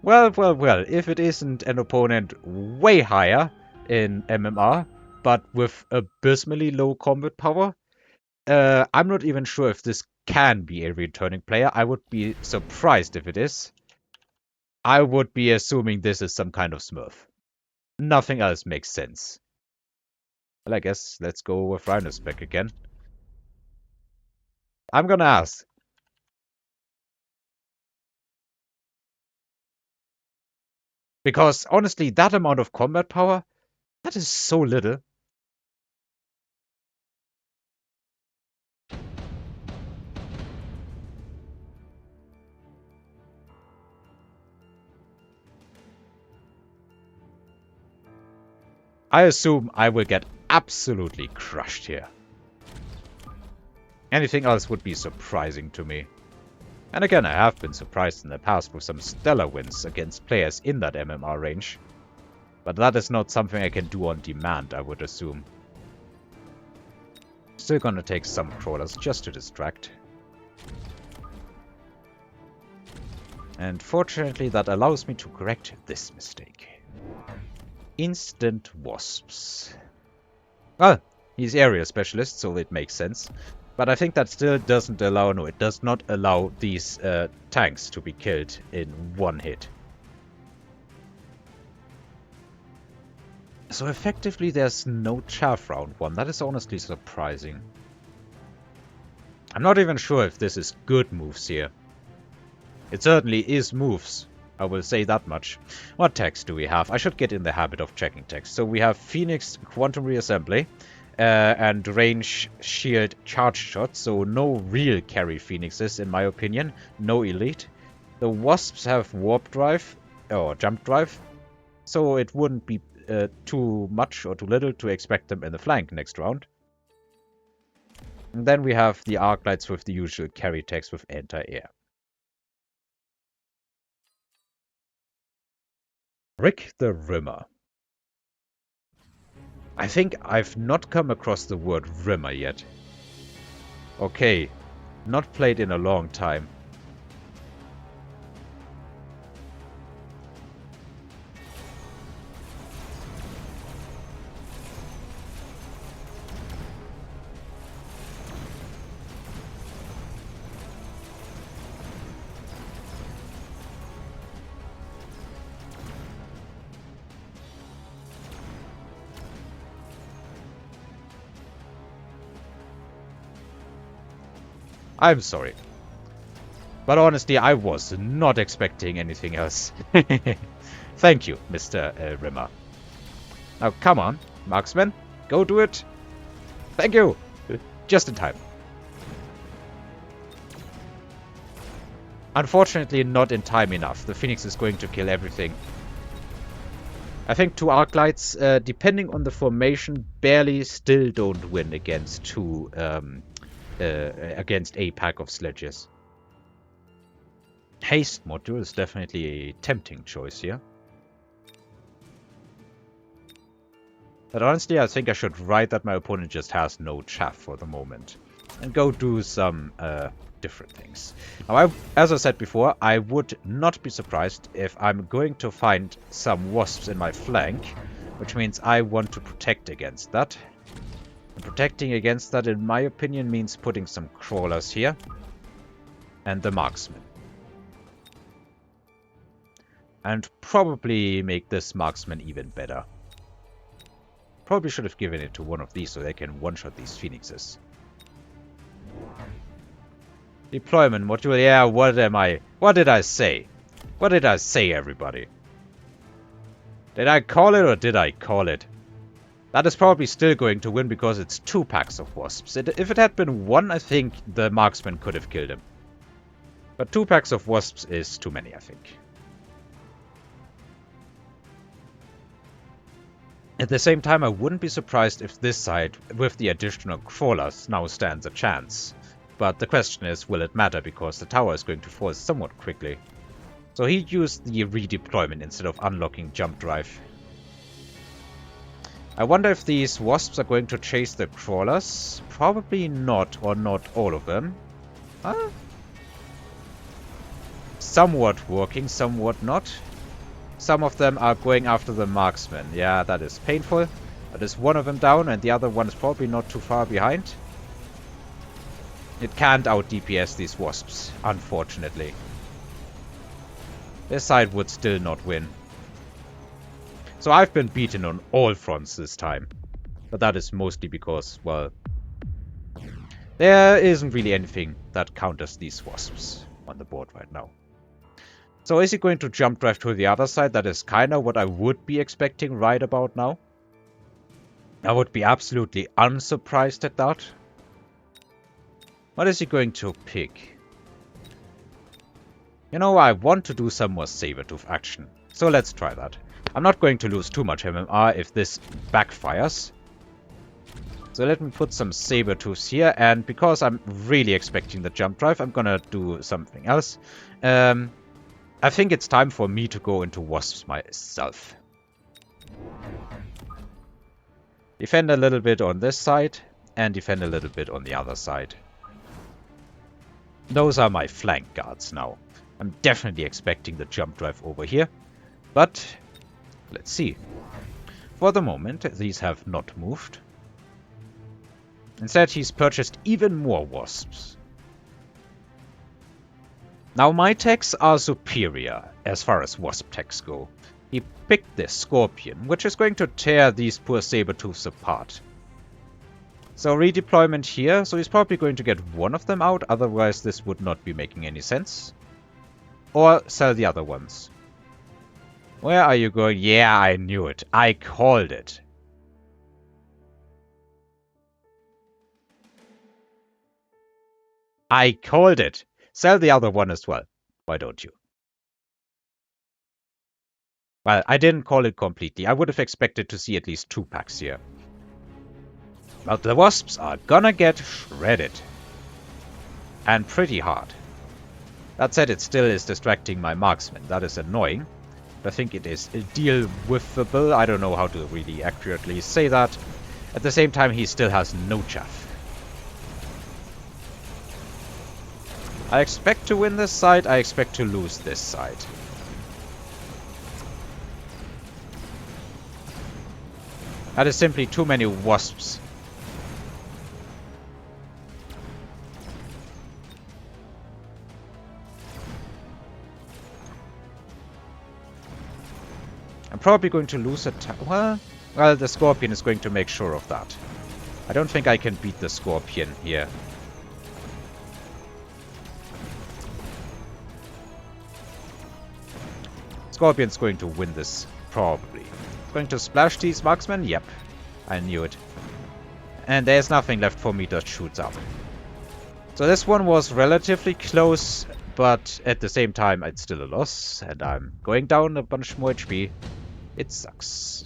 Well, if it isn't an opponent way higher in MMR, but with abysmally low combat power, I'm not even sure if this can be a returning player. I would be surprised if it is. I would be assuming this is some kind of Smurf. Nothing else makes sense. Well, I guess let's go with Rhino's back again. I'm gonna ask. Because honestly, that amount of combat power, that is so little. I assume I will get absolutely crushed here. Anything else would be surprising to me. And again, I have been surprised in the past with some stellar wins against players in that MMR range. But that is not something I can do on demand, I would assume. Still gonna take some crawlers just to distract. And fortunately that allows me to correct this mistake. Instant Wasps. Well, he's area specialist, so it makes sense. But I think that still doesn't allow, no, it does not allow these tanks to be killed in one hit. So effectively there's no chaff round one. That is honestly surprising. I'm not even sure if this is good moves here. It certainly is moves. I will say that much. What text do we have? I should get in the habit of checking text. So we have Phoenix Quantum Reassembly. And range shield charge shot, so no real carry Phoenixes in my opinion, no elite. The Wasps have warp drive, or jump drive, so it wouldn't be too much or too little to expect them in the flank next round. And then we have the Arclights with the usual carry text with anti-air. Rick the Rimmer. I think I've not come across the word Rimmer yet. Okay, not played in a long time. I'm sorry. But honestly, I was not expecting anything else. Thank you, Mr. Rimmer. Now, come on, marksman. Go do it. Thank you. Just in time. Unfortunately, not in time enough. The Phoenix is going to kill everything. I think two Arclights, depending on the formation, barely still don't win against against a pack of sledges. Haste module is definitely a tempting choice here. But honestly, I think I should write that my opponent just has no chaff for the moment. And go do some different things. Now, as I said before, I would not be surprised if I'm going to find some Wasps in my flank. Which means I want to protect against that. And protecting against that, in my opinion, means putting some crawlers here. And the marksman. And probably make this marksman even better. Probably should have given it to one of these so they can one-shot these Phoenixes. Deployment module, yeah, what did I say? What did I say, everybody? Did I call it or did I call it? That is probably still going to win because it's 2 packs of Wasps. If it had been 1, I think the marksman could have killed him. But 2 packs of Wasps is too many, I think. At the same time, I wouldn't be surprised if this side, with the additional crawlers, now stands a chance. But the question is, will it matter, because the tower is going to fall somewhat quickly. So he used the redeployment instead of unlocking jump drive. I wonder if these Wasps are going to chase the crawlers. Probably not, or not all of them. Somewhat working, somewhat not. some of them are going after the marksman. Yeah, that is painful. That is one of them down, and the other one is probably not too far behind. It can't out-DPS these Wasps, unfortunately. This side would still not win. So I've been beaten on all fronts this time. But that is mostly because, well, there isn't really anything that counters these Wasps on the board right now. So is he going to jump drive to the other side? That is kind of what I would be expecting right about now. I would be absolutely unsurprised at that. What is he going to pick? You know, I want to do some more Sabertooth action. So let's try that. I'm not going to lose too much MMR if this backfires. So let me put some Sabertooths here. And because I'm really expecting the jump drive, I'm gonna do something else. I think it's time for me to go into Wasps myself. Defend a little bit on this side. And defend a little bit on the other side. Those are my flank guards now. I'm definitely expecting the jump drive over here. But let's see. For the moment, these have not moved. Instead, he's purchased even more Wasps. Now, my techs are superior as far as Wasp techs go. He picked this Scorpion, which is going to tear these poor Sabertooths apart. So redeployment here, so he's probably going to get one of them out, otherwise this would not be making any sense. Or sell the other ones. Where are you going? Yeah, I knew it. I called it. I called it. Sell the other one as well. Why don't you? Well, I didn't call it completely. I would have expected to see at least 2 packs here. But the Wasps are gonna get shredded. And pretty hard. That said, it still is distracting my marksman. That is annoying. But I think it is deal-withable. I don't know how to really accurately say that. At the same time, he still has no chaff. I expect to win this side. I expect to lose this side. That is simply too many Wasps. I'm probably going to lose a well, the Scorpion is going to make sure of that. I don't think I can beat the Scorpion here. Scorpion's going to win this, probably. Going to splash these marksmen? Yep. I knew it. And there's nothing left for me that shoots up. So this one was relatively close, but at the same time it's still a loss. And I'm going down a bunch more HP. It sucks.